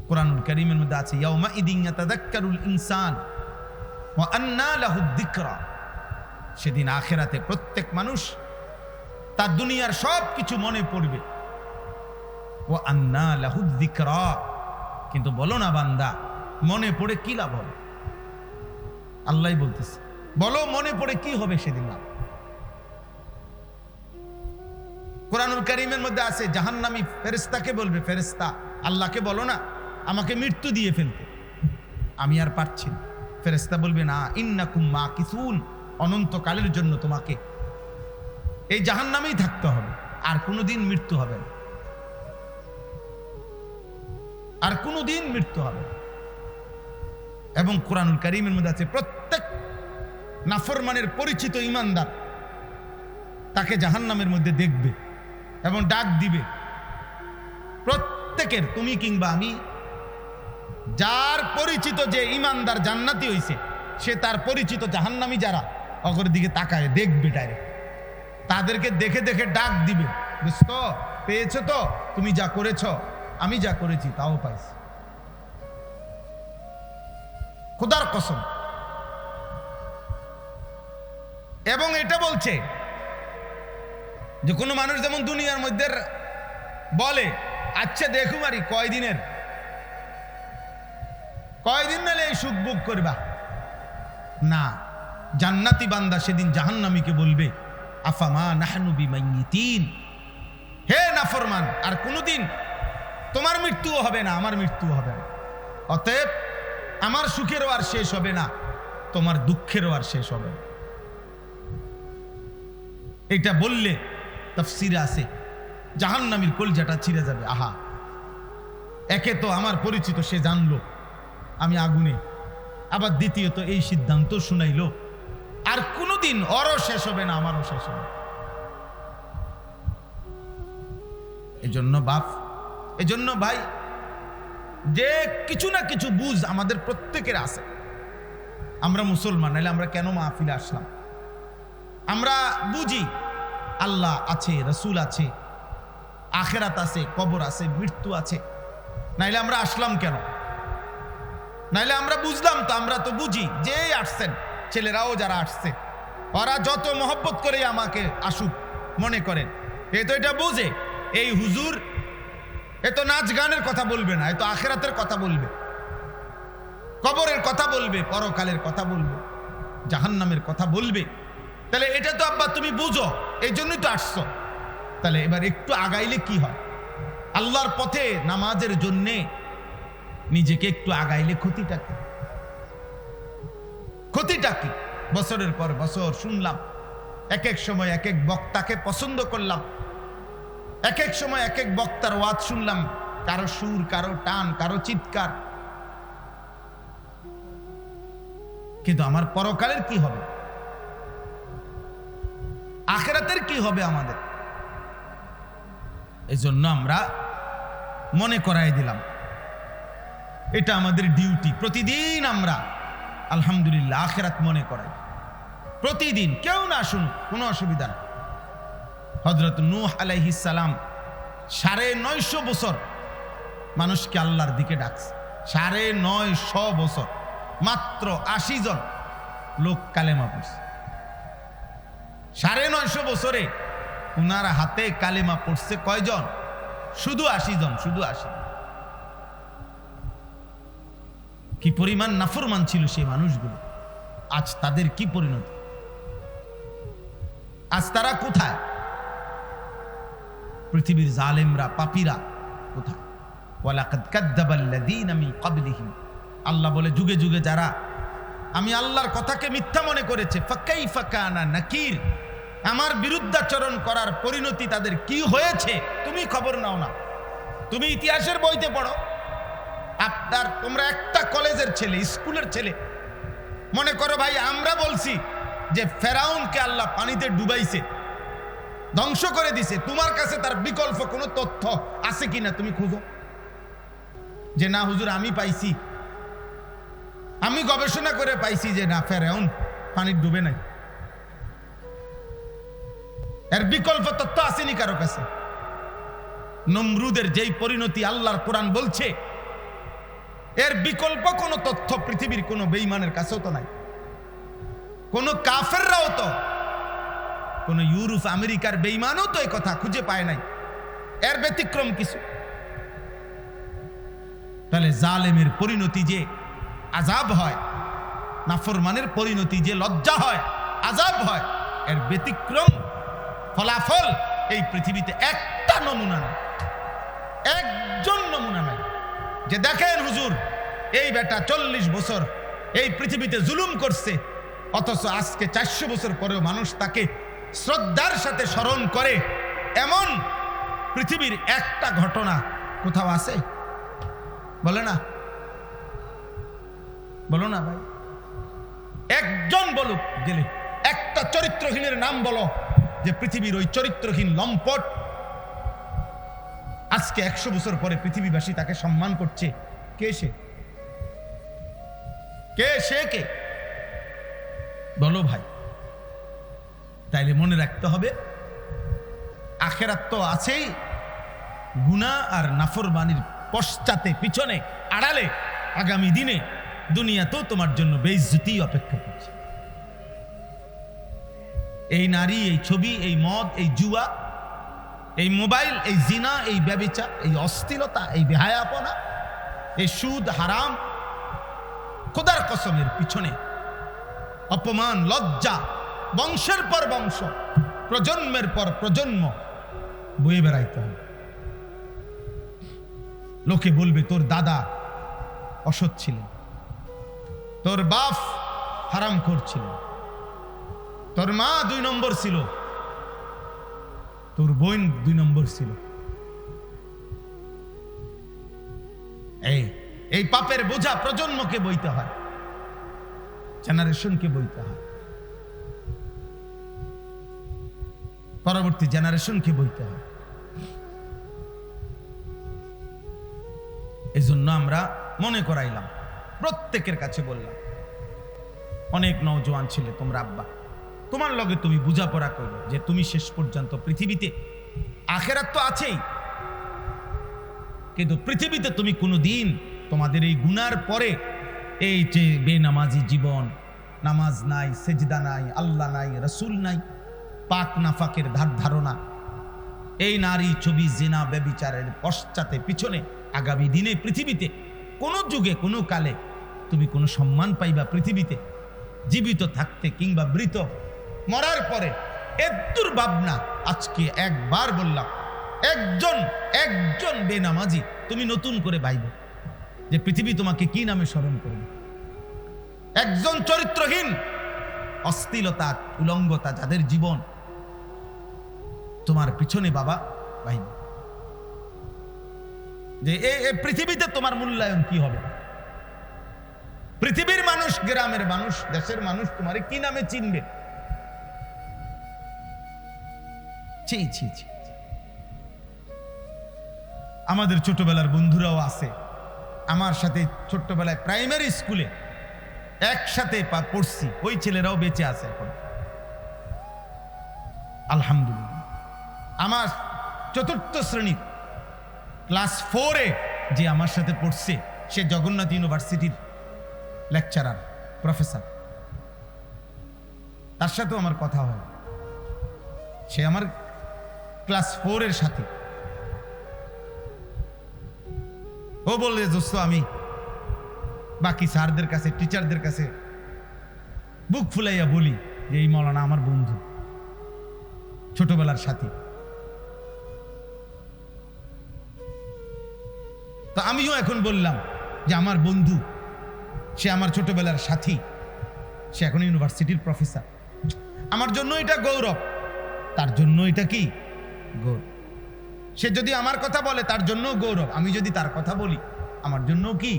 কুরআনুল কারীমের মধ্যে আছে ইয়াউমা ইদিন ইয়াতাযাক্কারুল ইনসান ওয়া আন্না লাহুদ যিকরা। সেদিন আখিরাতে প্রত্যেক মানুষ তার দুনিয়ার সব কিছু মনে পড়বে। ওয়া আন্না লাহুদ যিকরা, কিন্তু বলো না বান্দা মনে পড়ে কি লাভ হবে? আল্লাহই বলতেছে, বলো মনে পড়ে কি হবে সেদিন লাভ? কুরআনুল কারীমের মধ্যে আছে জাহান্নামী ফেরেশতাকে বলবে, ফেরেশতা আল্লাহকে বলো না আমাকে মৃত্যু দিয়ে ফেলতে, আমি আর পারছি না। ফেরেশতা বলবে না, ইন্নাকুম মাকিসুন, অনন্তকালের জন্য তোমাকে এই জাহান্নামেই থাকতে হবে, আর কোনোদিন মৃত্যু হবে না, আর কোনোদিন মৃত্যু হবে না। এবং কুরআনুল কারীমের মধ্যে আছে প্রত্যেক নাফরমানের পরিচিত ঈমানদার তাকে জাহান্নামের মধ্যে দেখবে এবং ডাক দিবে। প্রত্যেকের, তুমি কিংবা আমি, যার পরিচিত যে ঈমানদার জান্নাতি হইছে সে তার পরিচিত জাহান্নামী যারা অগর দিকে তাকায় দেখবে ডাইরেক্ট, তাদেরকে দেখে দেখে ডাক দিবে, দোস্ত পেয়েছো তো, তুমি যা করেছ আমি যা করেছি তাও পাইছি, খোদার কসম। এবং এটা বলছে যে কোনো মানুষ যেমন দুনিয়ার মধ্যে বলে আচ্ছা দেখো মারি কয়দিন নালে এই সুখ ভোগ করবা না, জান্নাতি বান্দা সেদিন জাহান্নামীকে বলবে আফামা নাহনু বিমাইয়িতিন, হে নাফরমান আর কোনোদিন তোমার মৃত্যুও হবে না আমার মৃত্যুও হবে না, অতএব আমার সুখেরও আর শেষ হবে না, তোমার দুঃখেরও আর শেষ হবে না। এটা বললে তাফসীরে আছে জাহান্নামীর কলজাটা ছিঁড়ে যাবে। আহা, একে তো আমার পরিচিত সে জানলো আমি আগুনে, আবার দ্বিতীয়ত এই সিদ্ধান্ত শুনাইলো আর কোনোদিন ওরও শেষ হবে না আমারও শেষ হবে না। এজন্য ভাই যে কিছু না কিছু বুঝ আমাদের প্রত্যেকের আছে। আমরা মুসলমান, নাহলে আমরা কেন মাহফিলে আসলাম? আমরা বুঝি আল্লাহ আছে, রাসূল আছে, আখিরাত আছে, কবর আছে, মৃত্যু আছে, নাইলে আমরা আসলাম কেন? নাইলে আমরা বুঝলাম তো, আমরা তো বুঝি যে আসছেন, ছেলেরাও যারা আসছে ওরা যত মহব্বত করে আমাকে আসুক মনে করেন, এ তো এটা বুঝে এই হুজুর এ তো নাচ গানের কথা বলবে না, এ তো আখিরাতের কথা বলবে, কবরের কথা বলবে, পরকালের কথা বলবে, জাহান্নামের কথা বলবে। তাহলে এটা তো আব্বা তুমি বুঝো, এই জন্যই তো আসছো। তাহলে এবার একটু আগাইলে কি হয়? আল্লাহর পথে নামাজের জন্যে নিজেকে একটু আগাইলে ক্ষতিটা কি? বছরের পর বছর শুনলাম, এক এক সময় এক এক বক্তাকে পছন্দ করলাম, এক এক সময় এক এক বক্তার ওয়াজ শুনলাম, কারো সুর, কারো টান, কারো চিৎকার, কিন্তু আমার পরকালের কি হবে? আখিরাতের কি হবে আমাদের? এই জন্য আমরা মনে করাই দিলাম, এটা আমাদের ডিউটি। প্রতিদিন আমরা আলহামদুলিল্লাহ আখিরাত মনে করাই, প্রতিদিন। কেউ না শুনুক, কোনো অসুবিধা নেই। হযরত নূহ আলাইহিস সালাম ৯৫০ বছর মানুষকে আল্লাহর দিকে ডাকছে, ৯৫০ বছর, মাত্র ৮০ জন লোক কালেমা পড়ছে। ৯৫০ বছরে উনার হাতে কালেমা পড়ছে কয়জন? শুধু ৮০ জন, শুধু ৮০। কি পরিমাণ নাফরমান ছিল সেই মানুষগুলো, আজ তাদের কি পরিণতি? আজ তারা কোথায়? পৃথিবীর জালেমরা, পাপীরা কোথায়? ওয়ালাকাদ কাযযাবাল্লাযীনা মিন ক্বাবলিহিম, আল্লাহ বলে যুগে যুগে যারা আমি আল্লাহর কথাকে মিথ্যা মনে করেছে, ফাকাইফা কানা নাকির, আমার বিরুদ্ধাচরণ করার পরিণতি তাদের কি হয়েছে তুমি খবর নাও না। তুমি ইতিহাসের বইতে পড়ো, তোমরা একটা কলেজের ছেলে, স্কুলের ছেলে, মনে করো ভাই আমরা বলছি যে ফেরাউনকে আল্লাহ পানিতে ডুবাইছে, ধ্বংস করে দিছে, তোমার কাছে তার বিকল্প কোনো তথ্য আছে কিনা তুমি খুঁজো, যে না হুজুর আমি পাইছি, আমি গবেষণা করে পাইছি যে না ফেরাউন পানি ডুবে নাই। এর বিকল্প তথ্য আসেনি কারো কাছে। নমরুদের যেই পরিণতি আল্লাহর কোরআন বলছে, এর বিকল্প কোনো তথ্য পৃথিবীর কোনো বেঈমানের কাছেও তো নাই, কোনো কাফেররাও তো, কোনো ইউরোপ আমেরিকার বেঈমানও তো এই কথা খুঁজে পায় নাই, এর ব্যতিক্রম কিছু। তাহলে জালেমের পরিণতি যে আযাব হয়, নাফরমানের পরিণতি যে লজ্জা হয়, আযাব হয়, এর ব্যতিক্রম ফলাফল এই পৃথিবীতে একটা নমুনা নাই, একজন নমুনা নাই যে দেখেন হুজুর এই বেটা 40 বছর এই পৃথিবীতে জুলুম করছে, অথচ আজকে 400 বছর পরেও মানুষ তাকে শ্রদ্ধার সাথে স্মরণ করে, এমন পৃথিবীর একটা ঘটনা কোথাও আছে? বলে না, বলো না ভাই, একজন বলুক গেলে, একটা চরিত্রহীনের নাম বলো যে পৃথিবীর ওই চরিত্রহীন লম্পট আজকে 100 বছর পরে পৃথিবীবাসী তাকে সম্মান করছে। কে সে? কে সে? কে বলো ভাই? তাইলে মনে রাখতে হবে আখেরাত তো আছেই, গুনাহ আর নাফরমানির পশ্চাতে, পিছনে, আড়ালে আগামী দিনে দুনিয়াতেও তোমার জন্য বেইজ্জতি অপেক্ষা করছে। এই নারী, এই ছবি, এই মদ, এই জুয়া, এই মোবাইল, এই জিনা, এই ব্যভিচার, এই অশ্লীলতা, এই বেহায়াপনা, এই সুদ, হারাম, খোদার কসমের পিছনে অপমান, লজ্জা, বংশের পর বংশ, প্রজন্মের পর প্রজন্ম বয়ে বেড়াইতে হবে। লোকে বলবে তোর দাদা অসৎ ছিলেন, তোর বাপ হারামখোর ছিলেন, তোর মা 2 নম্বর ছিল, তোর বোন 2 নম্বর ছিল। এই পাপের বোঝা প্রজন্মকে বইতে হয়, জেনারেশনকে বইতে হয়, পরবর্তী জেনারেশনকে বইতে হয়। এই জন্য আমরা মনে করাইলাম, প্রত্যেকের কাছে বললাম, অনেক নওজোয়ান ছেলে তোমরা আব্বা, তোমার লগে তুমি বুঝাপড়া করো যে তুমি শেষ পর্যন্ত পৃথিবীতে, আখেরাত তো আছেই, কিন্তু পৃথিবীতে তুমি কোনোদিন তোমাদের এই গুনার পরে এই যে বেনামাজি জীবন, নামাজ নাই, সেজদা নাই, আল্লাহ নাই, রাসূল নাই, পাক নাফাকের ধারণা, এই নারী, ছবি, জিনা, ব্যভিচারের পশ্চাতে পিছনে আগামী দিনে পৃথিবীতে কোনো যুগে কোনো কালে তুমি কোনো সম্মান পাইবা পৃথিবীতে জীবিত থাকতে কিংবা মৃত মরার পরে? এদ্দুর ভাবনা। আজকে একবার বললাম, একজন বেনামাজি তুমি নতুন করে ভাইব যে পৃথিবী তোমাকে কি নামে স্মরণ করবে? একজন চরিত্রহীন, অশ্লীলতা, উলঙ্গতা যাদের জীবন, তোমার পিছনে বাবা ভাই, যে এই পৃথিবীতে তোমার মূল্যায়ন কি হবে? পৃথিবীর মানুষ, গ্রামের মানুষ, দেশের মানুষ তোমারে কি নামে চিনবে? ছি ছি ছি। আমাদের ছোটবেলার বন্ধুরাও আছে, আমার সাথে ছোট্টবেলায় প্রাইমারি স্কুলে একসাথে পড়ছি, ওই ছেলেরাও বেঁচে আছে এখন আলহামদুলিল্লাহ। আমার 4র্থ শ্রেণীর ক্লাস 4-এ যে আমার সাথে পড়ছে, সে জগন্নাথ ইউনিভার্সিটির লেকচারার, প্রফেসর, তার সাথেও আমার কথা হয়। সে আমার ক্লাস 4-এর সাথে। ও বলে, দোস্ত আমি বাকি স্যারদের কাছে, টিচারদের কাছে বুক ফুলাইয়া বলি যে এই মৌলানা আমার বন্ধু, ছোটবেলার সাথী। তো আমিও এখন বললাম যে আমার বন্ধু, সে আমার ছোটবেলার সাথী, সে এখন ইউনিভার্সিটির প্রফেসর। আমার জন্য এটা গৌরব, তার জন্য এটা কি গৌরব। সে যদি আমার কথা বলে তার জন্য গৌরব, আমি যদি তার কথা বলি আমার জন্য কি।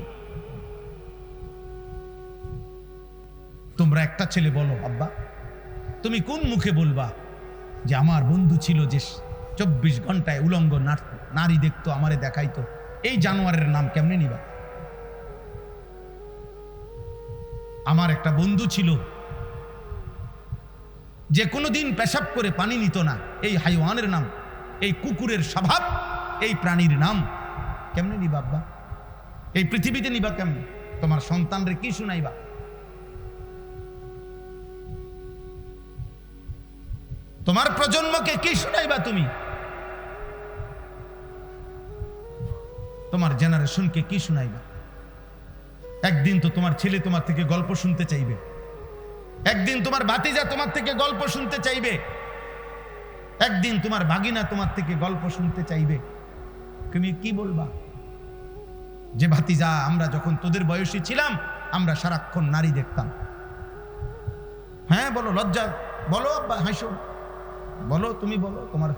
তোমরা একটা ছেলে বলো, আব্বা তুমি কোন মুখে বলবা যে আমার বন্ধু ছিল যে 24 ঘন্টায় উলঙ্গ নারী দেখতো, আমারে দেখাইতো? এই জানোয়ারের নাম কেমনে নিবা? আমার একটা বন্ধু ছিল যে কোনোদিন পেশাব করে পানি নিত না, এই হাইওয়ানের নাম, এই কুকুরের স্বভাব, এই প্রাণীর নাম কেমনে নিবা আব্বা? এই পৃথিবীতে নিবা কেমন? তোমার সন্তানরে কি শুনাইবা? তোমার প্রজন্মকে কি শুনাইবা তুমি? তোমার জেনারেশনকে কি শুনাইবা? একদিন তো তোমার ছেলে তোমার থেকে গল্প শুনতে চাইবে, একদিন তোমার ভাতিজা তোমার থেকে গল্প শুনতে চাইবে, একদিন তোমার ভাগিনা তোমার থেকে গল্প শুনতে চাইবে। তুমি কি বলবা? যে ভাতিজা, আমরা যখন তোদের বয়সী ছিলাম আমরা সারাক্ষণ নারী দেখতাম। হ্যাঁ বলো, লজ্জা বলো বা হাসো, বলো, তুমি বলো। তোমার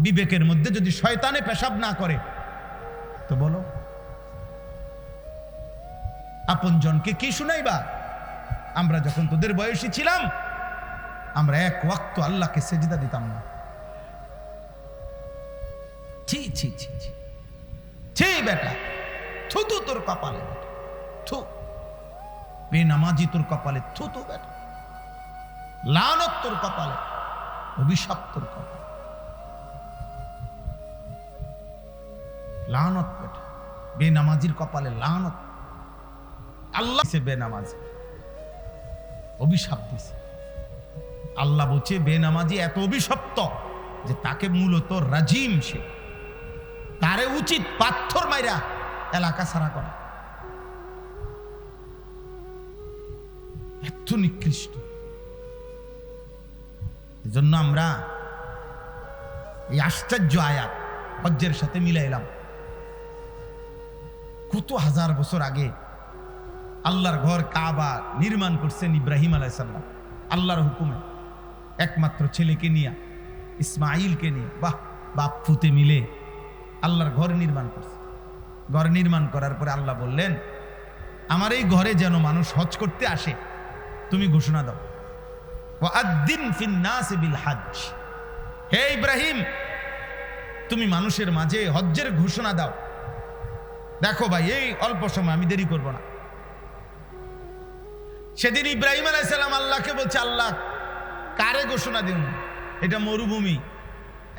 বিবেকের মধ্যে যদি শয়তানে পেশাব না করে তো বলো। আপন জনকে কি শুনাইবা? আমরা যখন তোদের বয়সী ছিলাম আমরা এক ওয়াক্ত আল্লাহকে সেজদা দিতাম না। ছি ছি ছি ছি ছি বেটা, থুতু তোর কপালে, থু। বেনামাজি তোর কপালে, থুতু বেটা। লানত তোর কপালে, অভিশাপ তোর কপালে, লানত বেটা। বেনামাজির কপালে লানত। আল্লাহ সে বেনামাজি অভিশাপ দিছে। আল্লাহ বলছে বেনামাজি এত অভিশপ্ত যে তাকে মূলত রাজিম, সে তারে উচিত পাথর মাইরা এলাকা ছাড়া করা। এত নিকৃষ্ট। এজন্য আমরা এই আশ্চর্য আয়াত হজ্জের সাথে মিলাইলাম। কত হাজার বছর আগে আল্লাহর ঘর কাবা নির্মাণ করছেন ইব্রাহিম আলাইহিস সালাম আল্লাহর হুকুমে, একমাত্র ছেলেকে নিয়ে, ইসমাইলকে নিয়ে। বাহ, বাপ ফুতে মিলে আল্লাহর ঘর নির্মাণ করছে। ঘর নির্মাণ করার পরে আল্লাহ বললেন, আমার এই ঘরে যেন মানুষ হজ করতে আসে, তুমি ঘোষণা দাও। ওয়াআদ্দিন ফিন-নাস বিল-হজ্জ। হে ইব্রাহিম, তুমি মানুষের মাঝে হজ্জের ঘোষণা দাও। দেখো ভাই, এই অল্প সময়, আমি দেরি করব না। সেদিন ইব্রাহিম আলাইহিস সালাম আল্লাহকে বলছে, আল্লাহ কারে ঘোষণা দিন? এটা মরুভূমি,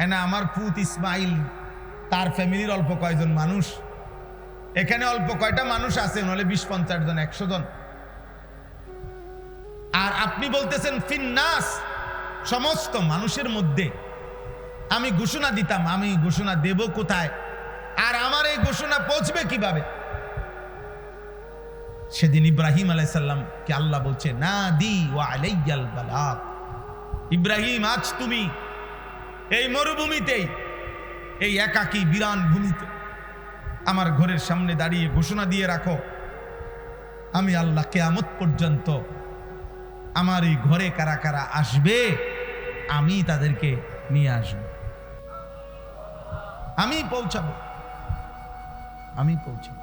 এনা আমার পুত ইসমাইল, তার ফ্যামিলির অল্প কয়জন মানুষ, এখানে অল্প কয়টা মানুষ আছে, নাহলে 20-50 জন, 100 জন। আর আপনি বলতেছেন ফিন্নাস, সমস্ত মানুষের মধ্যে আমি ঘোষণা দিতাম। আমি ঘোষণা দেব কোথায়? আর আমার এই ঘোষণা পৌঁছবে কিভাবে? সেদিন ইব্রাহিম আলাইহিস সালামকে আল্লাহ বলছে, নাদি ওয়া আলাইয়াল বালাগ। ইব্রাহিম, আজ তুমি এই মরুভূমিতেই, এই একাকী বিরান ভূমিতে আমার ঘরের সামনে দাঁড়িয়ে ঘোষণা দিয়ে রাখো, আমি আল্লাহ কিয়ামত পর্যন্ত আমার এই ঘরে কারা কারা আসবে, আমি তাদেরকে নিয়ে আসব, আমি পৌঁছাবো, আমি পৌঁছাবো।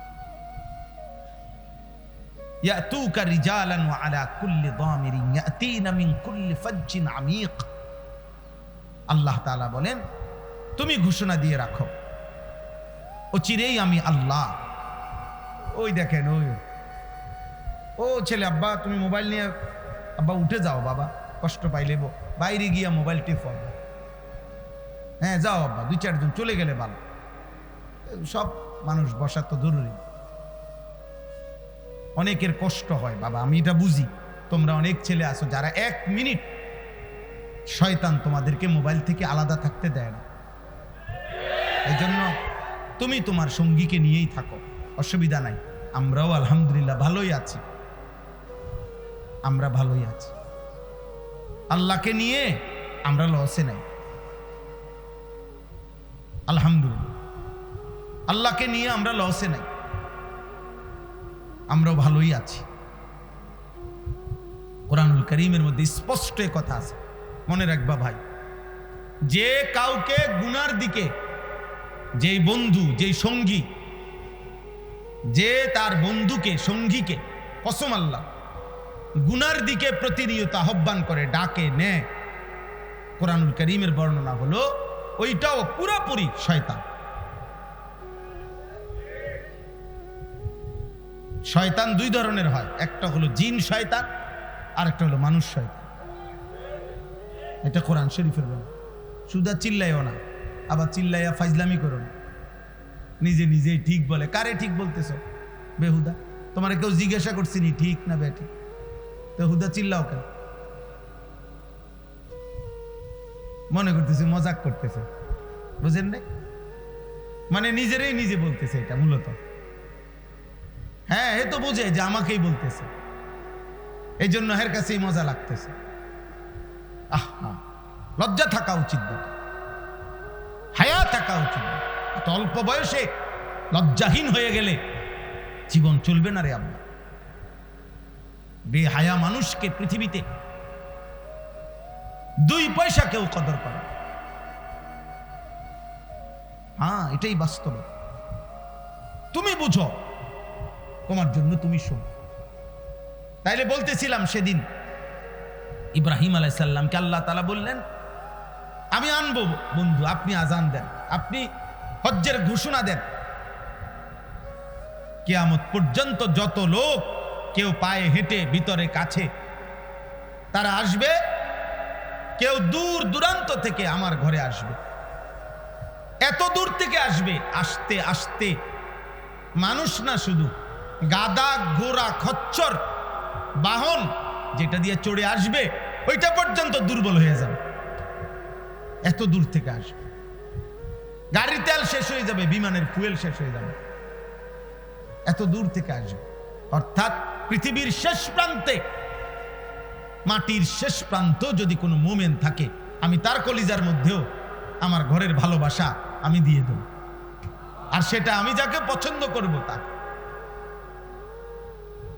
ইয়াতুকা রিজালান ওয়া আলা কুল্লি দামিরিন ইয়াতিনা মিন কুল্লি ফাজ্জিন আমিক। আল্লাহ তাআলা বলেন, তুমি ঘোষণা দিয়ে রাখো, অচিরেই আমি আল্লাহ। ওই দেখেন, ও ছেলে, আব্বা তুমি মোবাইল নিয়ে, আব্বা উঠে যাও, বাবা কষ্ট পাইলে বাইরে গিয়া মোবাইল টিপো। হ্যাঁ যাও আব্বা, 2-4 জন চলে গেলে ভালো। সব মানুষ বসা তো জরুরি। অনেকের কষ্ট হয় বাবা, আমি এটা বুঝি। তোমরা অনেক ছেলে আছো যারা 1 মিনিট শয়তান তোমাদেরকে মোবাইল থেকে আলাদা থাকতে দেয় না। এই জন্য তুমি তোমার সঙ্গীকে নিয়েই থাকো, অসুবিধা নাই। আমরাও আলহামদুলিল্লাহ ভালোই আছি, আমরা ভালোই আছি। আল্লাহকে নিয়ে আমরা লসে নাই, আলহামদুলিল্লাহ। আল্লাহকে নিয়ে আমরা লসে নাই, আমরাও ভালোই আছি। কোরআনুল কারীমের মধ্যে স্পষ্ট কথা আছে, মনে রাখবা ভাই। যে কাউকে গুনার দিকে, যেই বন্ধু, যেই সঙ্গী, যে তার বন্ধুকে, সঙ্গীকে, কসম আল্লাহ, গুনার দিকে প্রতিনিয়ত আহ্বান করে, ডাকে, নেয়, কোরআনুল কারীমের বর্ণনা হলো ওইটাও পুরোপুরি শয়তান। শয়তান 2 ধরনের হয়, একটা হলো জিন শয়তান, আর একটা হলো মানুষ শয়তান। এটা কোরআন শরীফের বলে। সুদা চিল্লাইও না, আবার চিল্লাইয়া ফাজলামি করো না। নিজে নিজেই ঠিক বলে। কারে ঠিক বলতেছ? বেহুদা? তোমার কেউ জিজ্ঞাসা করছিনি ঠিক না বেঠিক? তো হুদা চিল্লাও কেন? মনে করতেছে মজাক করতেছে, বুঝেন নাই? মানে নিজেরই নিজে বলতেছে এটা মূলত। হ্যাঁ, এ তো বুঝে যে আমাকেই বলতেছে, এই জন্য এর কাছেই মজা লাগতেছে। আহা, লজ্জা থাকা উচিত, হায়া থাকা উচিত। এত অল্প বয়সে লজ্জাহীন হয়ে গেলে জীবন চলবে না রে আম্মা। বেহায়া মানুষকে পৃথিবীতে 2 পয়সা কেউ কদর করে। হ্যাঁ, এটাই বাস্তব। তুমি বুঝো, তোমার জন্য তুমি শোনো। তাইলে বলতেছিলাম সেদিন ইব্রাহিম আলাইহিস সালামকে আল্লাহ তাআলা বললেন, আমি আনবো বন্ধু, আপনি আজান দেন, আপনি হজ্জের ঘোষণা দেন। কিয়ামত পর্যন্ত যত লোক, কেউ পায়ে হেঁটে ভিতরে কাছে, তারা আসবে, কেউ দূর দূরান্ত থেকে আমার ঘরে আসবে। এত দূর থেকে আসবে, আসতে আসতে মানুষ না, শুধু গাদা, ঘোড়া, খচ্চর, বাহন যেটা দিয়ে চড়ে আসবে ওইটা পর্যন্ত দুর্বল হয়ে যাবে। এত দূর থেকে আসবে, গাড়ির তেল শেষ হয়ে যাবে, বিমানের ফুয়েল শেষ হয়ে যাবে, এত দূর থেকে আসবে। অর্থাৎ পৃথিবীর শেষ প্রান্তে, মাটির শেষ প্রান্ত যদি কোনো মোমেন থাকে, আমি তার কলিজার মধ্যেও আমার ঘরের ভালোবাসা আমি দিয়ে দেব। আর সেটা আমি যাকে পছন্দ করব তাকে,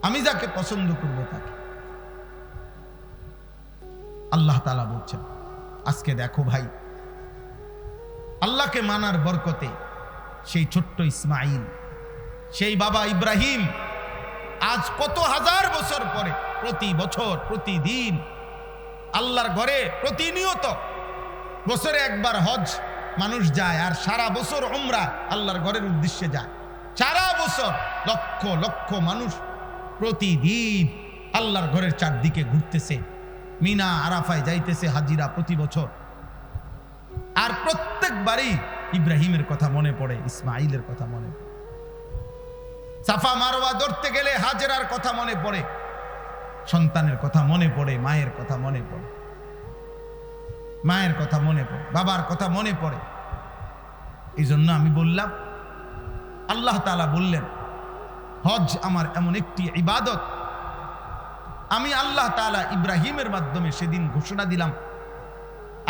আমি যাকে পছন্দ করব তাকে। আল্লাহ তাআলা বলছেন, আজকে দেখো ভাই, আল্লাহকে মানার বরকতে সেই ছোট্ট ইসমাইল, সেই বাবা ইব্রাহিম আজ কত হাজার বছর পরে প্রতি বছর, প্রতিদিন আল্লাহর ঘরে প্রতিনিয়ত, বছরে একবার হজ মানুষ যায়, আর সারা বছর উমরা আল্লাহর ঘরের উদ্দেশ্যে যায়। সারা বছর লক্ষ লক্ষ মানুষ প্রতিদিন আল্লাহর ঘরের চারদিকে ঘুরতেছে, মিনা আরাফায় যাইতেছে হাজিরা প্রতি বছর। আর প্রত্যেকবারই ইব্রাহিমের কথা মনে পড়ে, ইসমাইলের কথা মনে পড়ে। সাফা মারওয়া ধরতে গেলে হাজেরার কথা মনে পড়ে, সন্তানের কথা মনে পড়ে, মায়ের কথা মনে পড়ে, মায়ের কথা মনে পড়ে, বাবার কথা মনে পড়ে। এই জন্য আমি বললাম, আল্লাহ তাআলা বললেন হজ আমার এমন একটি ইবাদত, আমি আল্লাহ তাআলা ইব্রাহিমের মাধ্যমে সেদিন ঘোষণা দিলাম,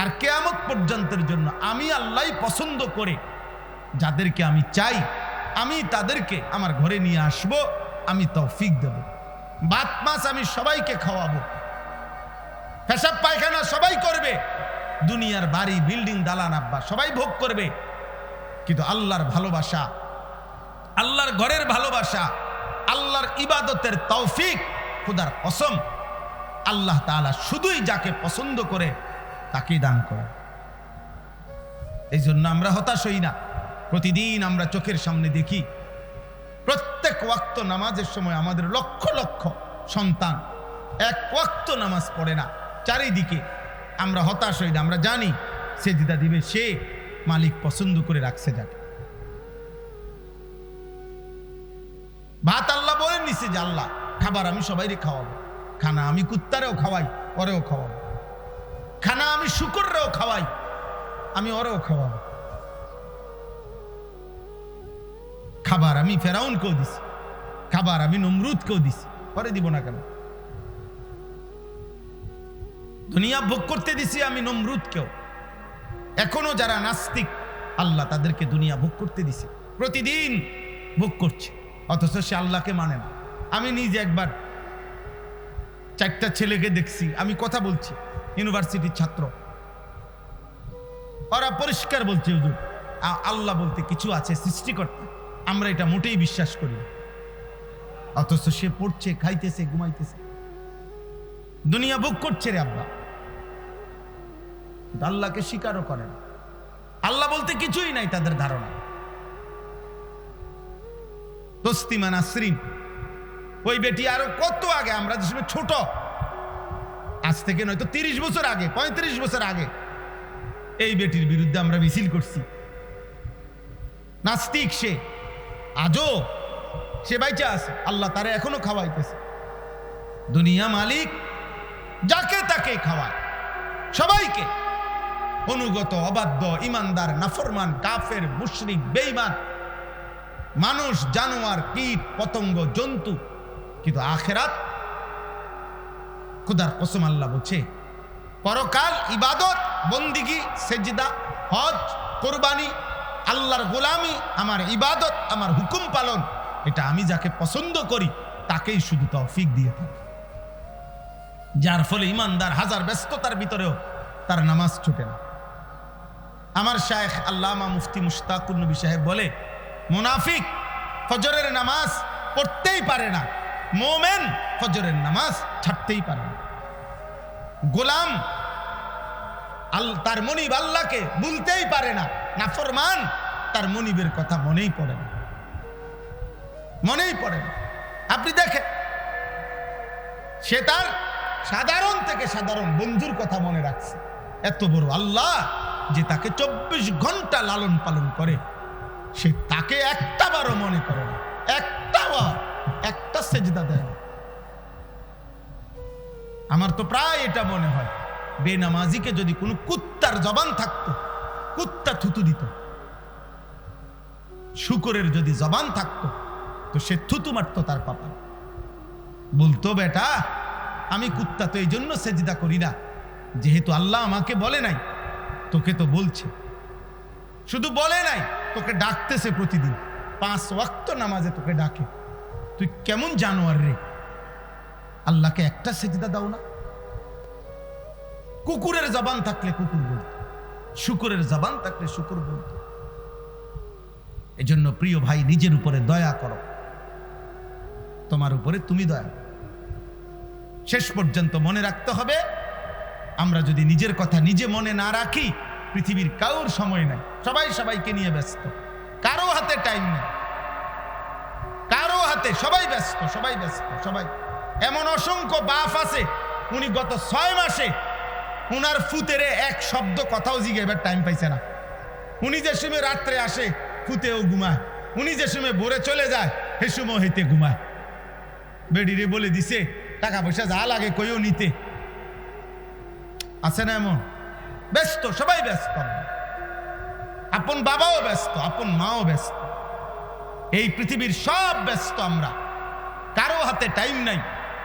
আর কিয়ামত পর্যন্তের জন্য আমি আল্লাহই পছন্দ করে যাদেরকে আমি চাই, আমি তাদেরকে আমার ঘরে নিয়ে আসব, আমি তৌফিক দেব। ভাত মাছ আমি সবাইকে খাওয়াবো, পেশাব পায়খানা সবাই করবে, দুনিয়ার বাড়ি, বিল্ডিং, দালান, আব্বা সবাই ভোগ করবে, কিন্তু আল্লাহর ভালোবাসা, আল্লাহর ঘরের ভালোবাসা, আল্লাহর ইবাদতের তৌফিক, খোদার কসম, আল্লাহ তাআলা শুধুই যাকে পছন্দ করে তাকেই দান করে। এই জন্য আমরা হতাশ হই না। প্রতিদিন আমরা চোখের সামনে দেখি, প্রত্যেক ওয়াক্ত নামাজের সময় আমাদের লক্ষ লক্ষ সন্তান এক ওয়াক্ত নামাজ পড়ে না। চারিদিকে আমরা হতাশ হই না, আমরা জানি সেজদা দিবে সে মালিক পছন্দ করে রাখছে যাকে। ভাত আল্লাহ বলে নিছে যে আল্লাহ খাবার আমি সবাইরে খাওয়াবো, খানা আমি কুত্তারেও খাওয়াই, ওরেও খাওয়াবো, খানা আমি শুকররেও খাওয়াই, আমি ওরেও খাওয়াবো, খাবার আমি ফেরাউনকেও দিছি, খাবার আমি নমরুদকেও দিছি, পরে দিব না কেন? দুনিয়া ভোগ করতে দিছি আমি নমরুদকেও। এখনো যারা নাস্তিক, আল্লাহ তাদেরকে দুনিয়া ভোগ করতে দিছে, প্রতিদিন ভোগ করছে, অথচ সে আল্লাহকে মানে না। আমি নিজে একবার 4টা ছেলেকে দেখছি, আমি কথা বলছি, ইউনিভার্সিটির ছাত্র, ওরা পরিষ্কার বলছে হুজুর আল্লাহ বলতে কিছু আছে, সৃষ্টিকর্তা, আমরা এটা মোটেই বিশ্বাস করি, অথচ সে পড়ছে, খাইতেছে, ঘুমাইতেছে, দুনিয়া ভোগ করছে রে আব্বা, আল্লাহকে স্বীকারও করে না। আল্লাহ বলতে কিছুই নাই তাদের ধারণা। তসলিমা নাসরিন, ওই বেটি আরো কত আগে, আমরা যে সময় ছোট, আজ থেকে নয়তো 30 বছর আগে, 35 বছর আগে এই বেটির বিরুদ্ধে আমরা মিছিল করছি। নাস্তিক সে, আজও সে বাইচা আছে, আল্লাহ তারে এখনো খাওয়াইতেছে। দুনিয়া মালিক যাকে তাকে খাওয়ায়, সবাইকে, অনুগত, অবাধ্য, ইমানদার, নাফরমান, কাফের, মুশরিক, বেঈমান, মানুষ, জানোয়ার, কীট পতঙ্গ, জন্তু। কিন্তু আখিরাত, খুদার কসম আল্লাহ বলছে, পরকাল ইবাদত, বন্দিগি, সেজদা, হজ, কুরবানি, আল্লাহর গোলামি, আমার ইবাদত, আমার হুকুম পালন, এটা আমি যাকে পছন্দ করি তাকেই শুধু তৌফিক দিয়ে থাকি। যার ফলে ইমানদার হাজার ব্যস্ততার ভিতরেও তার নামাজ ছুটে না। আমার শায়েখ আল্লামা মুফতি মুশতাকুর নবী সাহেব বলে, মুনাফিক ফজরের নামাজ পড়তেই পারে না, মোমেন ফজরের নামাজ ছাড়তেই পারে না। গোলাম তার মনিব আল্লাহকে ভুলতেই পারে না, নাফরমান তার মনিবের কথা মনেই পড়ে না, মনেই পড়ে না। আপনি দেখেন, সে তার সাধারণ থেকে সাধারণ বন্ধুর কথা মনে রাখছে, এত বড় আল্লাহ যে তাকে 24 ঘন্টা লালন পালন করে, সে তাকে একটা বারও মনে করে না, একটা সেজদা দেয় না। আমার তো প্রায় এটা মনে হয়, বেনামাজিকে যদি কোনো কুত্তার জবান থাকতো, কুত্তা থুতু দিত। শুকরের যদি জবান থাকতো তো সে থুতু মারতো তার পাপা, বলতো, বেটা আমি কুত্তা তো এই জন্য সেজদা করি না, যেহেতু আল্লাহ আমাকে বলে নাই, তোকে তো বলছে, শুধু বলে নাই, তোকে ডাকতেছে প্রতিদিন 5 ওয়াক্ত নামাজে তোকে ডাকে, তুই কেমন জানোয়ার রে, আল্লাহকে একটা সেজদা দাও না। কুকুরের জবান থাকলে কুকুর বলতো, শুকরের জবান থাকলে শুকর বলতো। এজন্য প্রিয় ভাই, নিজের উপরে দয়া করো, তোমার উপরে তুমি দয়া। শেষ পর্যন্ত মনে রাখতে হবে, আমরা যদি নিজের কথা নিজে মনে না রাখি, পৃথিবীর কারোর সময় নাই, সবাই সবাইকে নিয়ে ব্যস্ত, কারো হাতে টাইম নেই, কারো হাতে, সবাই ব্যস্ত, সবাই ব্যস্ত, সবাই। এমন অসংখ্য বাপ আছে, উনি গত 6 মাসে উনার ফুতেরে এক শব্দ কথাও জিজ্ঞাসার টাইম পাইছে না। উনি যে সময় রাত্রে আসে ফুতেও ঘুমায়, উনি যে সময় ভোরে চলে যায় সে সময় হইতে ঘুমায়। বেডিরে বলে দিছে টাকা পয়সা যা লাগে কইও নিতে, আছে না এমন? ব্যস্ত, সবাই ব্যস্ত, আপন বাবাও ব্যস্ত, আপন মাও ব্যস্ত, এই পৃথিবীর সব ব্যস্ত, আমরা কারো হাতে টাইম নাই।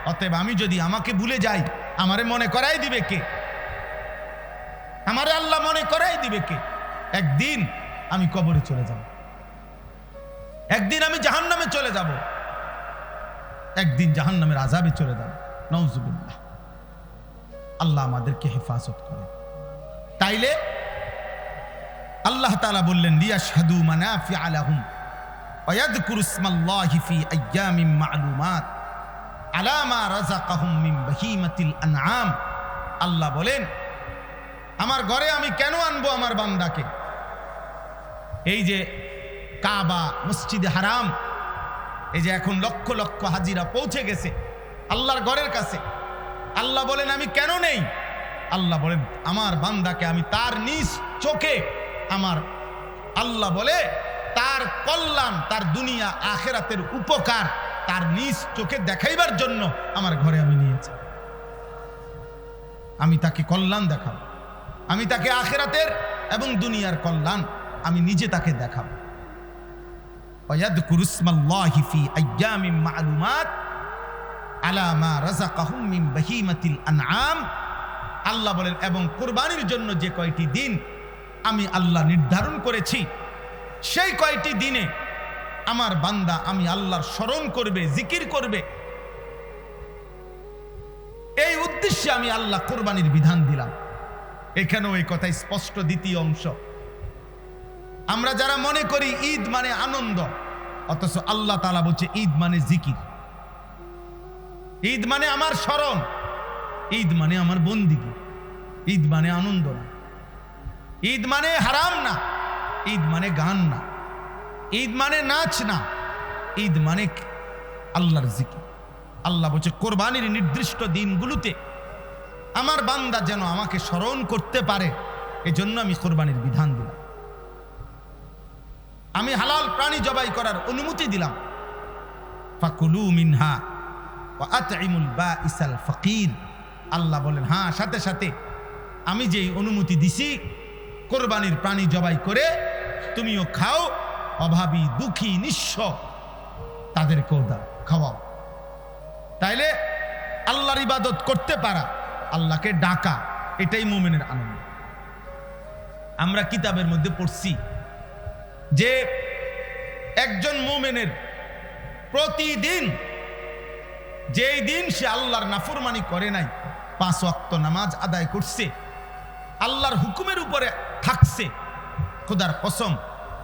অতএব আমি যদি আমাকে ভুলে যাই, আমারে মনে করাই দিবে কে? আমারে আল্লাহ মনে করাই দিবে কে? একদিন আমি কবরে চলে যাব, একদিন আমি জাহান্নামে চলে যাব, একদিন জাহান্নামের আযাবে চলে যাব। নাউযুবিল্লাহ, আল্লাহ আমাদেরকে হেফাজত করে। তাইলে আল্লাহ তাআলা বললেন, লিয়াশহাদু মানাফিআ লাহুম ওয়া ইয়াযকুরু ইসমাল্লাহি ফি আইয়ামিন মা'লুমাত আলা মা রাযাকাহুম মিন বাহিমাতিল আনআম। আল্লাহ বলেন, আমার ঘরে আমি কেন আনবো আমার বান্দাকে? এই যে কাবা, মসজিদে হারাম, এই যে এখন লক্ষ লক্ষ হাজিরা পৌঁছে গেছে আল্লাহর ঘরের কাছে, আল্লাহ বলেন আমি কেন নেই? আল্লাহ বলেন আমার বান্দাকে আমি তার নিজ চোখে, আমার আল্লাহ বলে তার কল্যাণ, তার দুনিয়া আখিরাতের উপকার তার নিজ চোখে দেখাইবার জন্য আমার ঘরে আমি নিয়েছি। আমি তাকে কল্যাণ দেখাবো, আমি তাকে আখিরাতের এবং দুনিয়ার কল্যাণ আমি নিজে তাকে দেখাবো। ওয়ায়াযকুরু ইসমাল্লাহি ফি আইয়ামিন মা'লুমাত আলা মা রাযাকাহুম মিন বাহিমাতিল আনআম। আল্লাহ বলেন, এবং কুরবানির জন্য যে কয়টি দিন আমি আল্লাহ নির্ধারণ করেছি, সেই কয়টি দিনে আমার বান্দা আমি আল্লাহর স্মরণ করবে, জিকির করবে। এই উদ্দেশ্যে আমি আল্লাহ কুরবানির বিধান দিলাম। এখানেও এই কথা স্পষ্ট, দ্বিতীয় অংশ। আমরা যারা মনে করি ঈদ মানে আনন্দ, অথচ আল্লাহ তাআলা বলছে ঈদ মানে জিকির, ঈদ মানে আমার স্মরণ, ঈদ মানে আমার বন্দিগি, ঈদ মানে আনন্দ না, ঈদ মানে হারাম না, ঈদ মানে গান না, ঈদ মানে নাচ না, ঈদ মানে আল্লাহর জিকির। আল্লাহ বলছে কোরবানির নির্দিষ্ট দিনগুলোতে আমার বান্দা যেন আমাকে স্মরণ করতে পারে, এজন্য আমি কোরবানির বিধান দিলাম। আমি হালাল প্রাণী জবাই করার অনুমতি দিলাম। ফাকুলু মিনহা ওয়া আতইমুল বাঈসাল ফাকির। আল্লাহ বলেন হ্যাঁ, সাথে সাথে আমি যেই অনুমতি দিছি কোরবানির প্রাণী জবাই করে তুমিও খাও, অভাবী দুঃখী নিঃস্ব তাদেরকেও দাও, খাওয়াও। তাইলে আল্লাহর ইবাদত করতে পারা, আল্লাহকে ডাকা, এটাই মুমিনের আনন্দ। আমরা কিতাবের মধ্যে পড়ছি যে একজন মুমিনের প্রতিদিন, যেই দিন সে আল্লাহর নাফরমানি করে নাই, 5 ওয়াক্ত নামাজ আদায় করছে, আল্লাহর হুকুমের উপরে থাকছে, খোদার কসম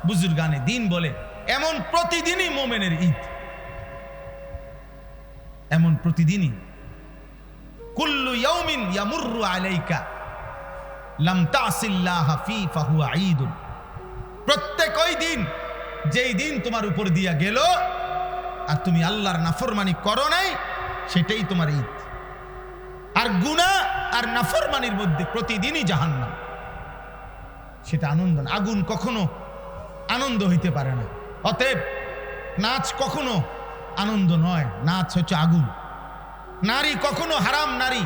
বুজুর্গানে দিন বলে এমন প্রতিদিনই মুমিনের ঈদ। এমন প্রতিদিনই। কুল্লু ইয়াউমিন ইয়ামুররু আলাইকা লাম তাসিল্লাহ ফি ফাহুয়া ঈদুন। প্রত্যেক ওই দিন, যেই দিন তোমার উপর দিয়া গেল আর তুমি আল্লাহর নাফরমানি করো নাই, সেটাই তোমার ঈদ। আর গুনাহ আর নাফরমানির মধ্যে প্রতিদিনই জাহান্নাম। সেটা আনন্দ না। আগুন কখনো আনন্দ হইতে পারে না। অতএব নাচ কখনো আনন্দ নয়, নাচ হচ্ছে আগুন। নারী কখনো হারাম নারী,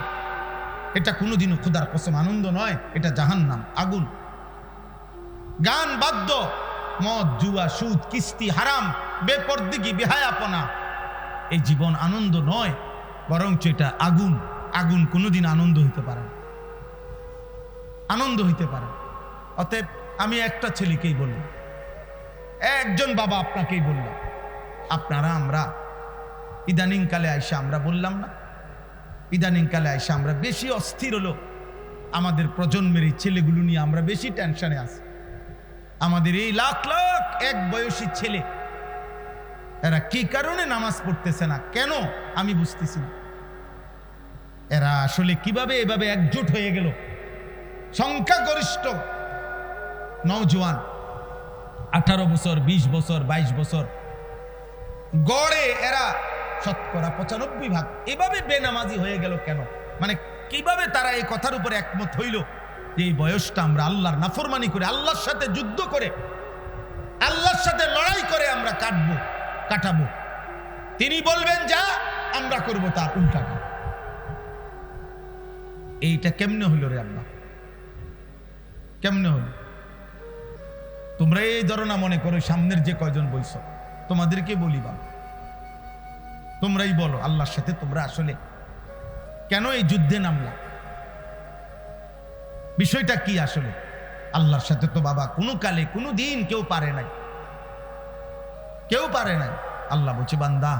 এটা কোনোদিনও খোদার কসম আনন্দ নয়, এটা জাহান্নাম, আগুন। গান বাদ্য, মদ জুয়া সুদ কিস্তি হারাম বেপরদিগি বেহায়াপনা, এই জীবন আনন্দ নয়, বরঞ্চ এটা আগুন। আগুন কোনোদিন আনন্দ হইতে পারে না, আনন্দ হইতে পারে। অতএব আমি একটা ছেলেকেই বললাম, একজন বাবা আপনাকেই বললাম, আপনারা আমরা ইদানিং কালে আইসা আমরা বললাম না, ইদানিং কালে আইসা আমরা বেশি অস্থির হলো। আমাদের প্রজন্মের এই ছেলেগুলো নিয়ে আমরা বেশি টেনশনে আছি। আমাদের এই লাখ লাখ এক বয়সী ছেলে, এরা কি কারণে নামাজ পড়তেছে না, কেন আমি বুঝতেছি না। এরা আসলে কিভাবে এভাবে একজোট হয়ে গেল? সংখ্যাগরিষ্ঠ নওজোয়ান 18 বছর 20 বছর 22 বছর, গড়ে এরা শতকরা 95 এভাবে বেনামাজি হয়ে গেল কেন? মানে কিভাবে তারা এই কথার উপরে একমত হইল যে এই বয়সটা আমরা আল্লাহর নাফরমানি করে, আল্লাহর সাথে যুদ্ধ করে, আল্লাহর সাথে লড়াই করে আমরা কাটাবো। তিনি বলবেন যা, আমরা করব তার উল্টাটা। এইটা কেমনে হইল রে আল্লাহ? কেমনে হইল? তোমরা এই ধরনা মনে করো, সামনের যে কয়জন বইছ তোমাদেরকে বলি বাবা, তোমরাই বলো আল্লাহর সাথে তোমরা আসলে কেন এই যুদ্ধে নামলা? বিষয়টা কি আসলে? আল্লাহর সাথে তো বাবা কোনো কালে কোনো দিন কেউ পারে নাই, কেউ পারে নাই। আল্লাহ বলছে বান্দা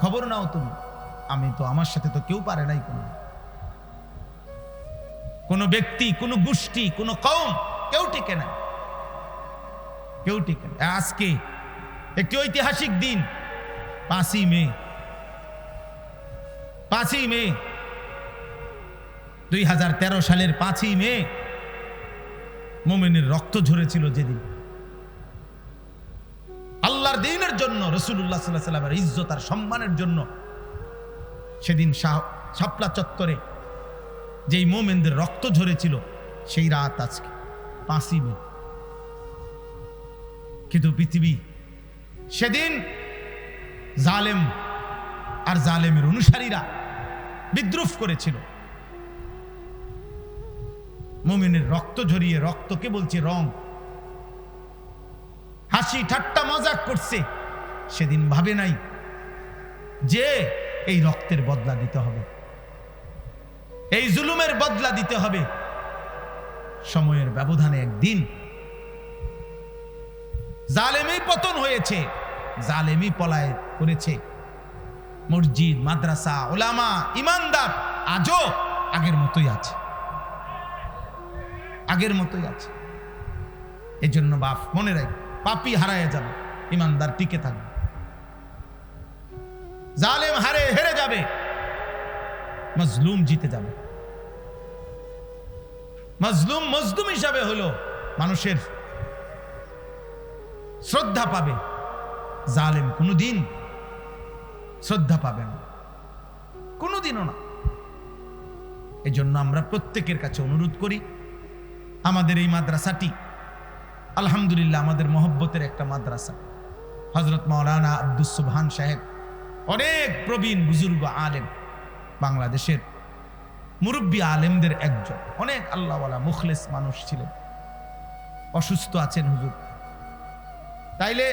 খবর নাও তুমি, আমি তো, আমার সাথে তো কেউ পারে নাই। কোন ব্যক্তি, কোন গোষ্ঠী, কোন কওম কেউ টিকে নাই, কেউ টিকে নাই। আজকে একটি ঐতিহাসিক দিন, 5ই মে 2013 সালের 5ই মে মুমিনের রক্ত ঝরেছিল যেদিন। আল্লাহর দ্বীনের জন্য, রাসূলুল্লাহ সাল্লাল্লাহু আলাইহি ওয়াসাল্লামের ইজ্জত আর সম্মানের জন্য সেদিন শাপলা চত্বরে যেই মুমিনদের রক্ত ঝরেছিল, সেই রাত আজকে 5ই মে। কিন্তু পৃথিবী সেদিন জালেম আর জালেমের অনুসারীরা বিদ্রুপ করেছিল। মুমিনের রক্ত ঝরিয়ে, রক্তকে বলছে রং, হাসি ঠাট্টা মজাক করছে। সেদিন ভাবে নাই যে এই রক্তের বদলা দিতে হবে, এই জুলুমের বদলা দিতে হবে। সময়ের ব্যবধানে একদিন জালেমই পতন হয়েছে, জালেমই পলায়ন করেছে। মসজিদ, মাদ্রাসা, ওলামা, ইমানদার আজও আগের মতোই আছে, আগের মতোই আছে। এই জন্য বাপ মনে রাখ, পাপী হারায় যাবে, ইমানদার টিকে থাকবে। জালেম হেরে যাবে, মজলুম জিতে যাবে। মজলুম মজলুম হিসাবে হলো মানুষের শ্রদ্ধা পাবে, জালেম কোনোদিন শ্রদ্ধা পাবে না, কোনোদিনও না। এজন্য আমরা প্রত্যেকের কাছে অনুরোধ করি, আমাদের এই মাদ্রাসাটি আলহামদুলিল্লাহ আমাদের মহব্বতের একটা মাদ্রাসা। হযরত মাওলানা আব্দুস সুবহান সাহেব অনেক প্রবীণ বুজুর্গ আলেম, বাংলাদেশের মুরব্বী আলেমদের একজন, অনেক আল্লাহওয়ালা মুখলেস মানুষ ছিলেন। অসুস্থ আছেন হুজুর, তাইলে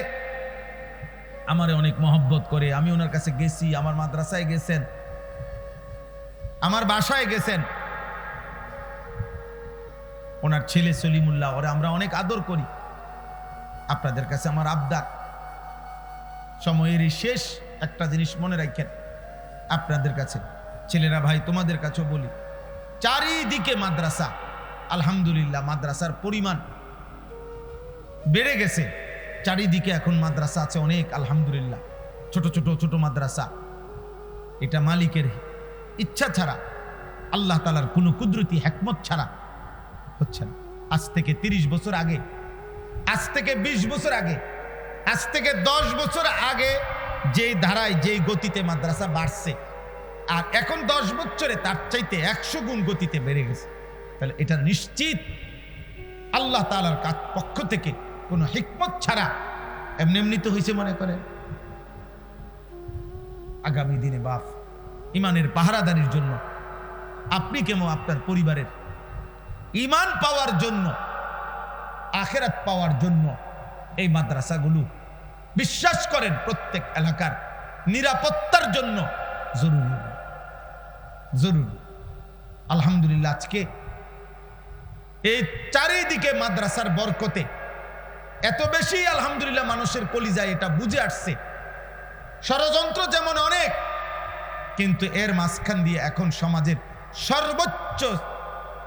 আমারে অনেক মহব্বত করে। আমি ওনার কাছে গেছি, আমার মাদ্রাসায় গেছেন, আমার বাসায় গেছেন। ওনার ছেলে সলিমুল্লাহ, ওরা আমরা অনেক আদর করি। আপনাদের কাছে আমার আবদার, সময়ের এই শেষ একটা জিনিস মনে রাখেন আপনাদের কাছে, ছেলেরা ভাই তোমাদের কাছেও বলি, চারিদিকে মাদ্রাসা, আলহামদুলিল্লাহ মাদ্রাসার পরিমাণ বেড়ে গেছে। চারিদিকে এখন মাদ্রাসা আছে অনেক, আলহামদুলিল্লাহ। ছোট ছোট ছোট মাদ্রাসা, এটা মালিকের ইচ্ছা ছাড়া, আল্লাহ তাআলার কোনো কুদরতি হিকমত ছাড়া হচ্ছে না। আজ থেকে 30 বছর আগে, আজ থেকে 20 বছর আগে, আজ থেকে 10 বছর আগে যেই ধারায় যেই গতিতে মাদ্রাসা বাড়ছে, আর এখন 10 বছরে তার চাইতে 100 গুণ গতিতে বেড়ে গেছে। তাহলে এটা নিশ্চিত আল্লাহ তাআলার পক্ষ থেকে কোনো হিকমত ছাড়া এমনি এমনি তো হয়েছে মনে করেন। আগামী দিনে বাপ ইমানের পাহারাদারির জন্য, আপনি কেমন আপনার পরিবারের ইমান পাওয়ার জন্য, আখিরাত পাওয়ার জন্য এই মাদ্রাসাগুলো বিশ্বাস করেন প্রত্যেক এলাকার নিরাপত্তার জন্য জরুরি জরুরি। আলহামদুলিল্লাহ আজকে এই চারিদিকে মাদ্রাসার বরকতে এত বেশি আলহামদুলিল্লাহ মানুষের কলিজায় এটা বুঝে আসছে। ষড়যন্ত্র যেমন অনেক, কিন্তু এর মাঝখান দিয়ে এখন সমাজের সর্বোচ্চ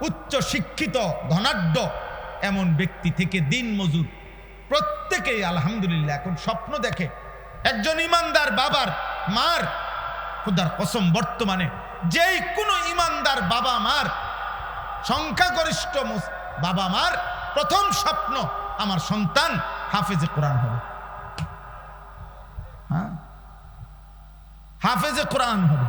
উচ্চ শিক্ষিত ধনাঢ্য এমন ব্যক্তি থেকে দিন মজুর প্রত্যেকেই আলহামদুলিল্লাহ এখন স্বপ্ন দেখে একজন ইমানদার বাবার মার, খুদার কসম বর্তমানে যেই কোনো ইমানদার বাবা মার, সংখ্যাগরিষ্ঠ বাবা মার প্রথম স্বপ্ন আমার সন্তান হাফেজে কোরআন হবে। হ্যাঁ, হাফেজে কোরআন হবে।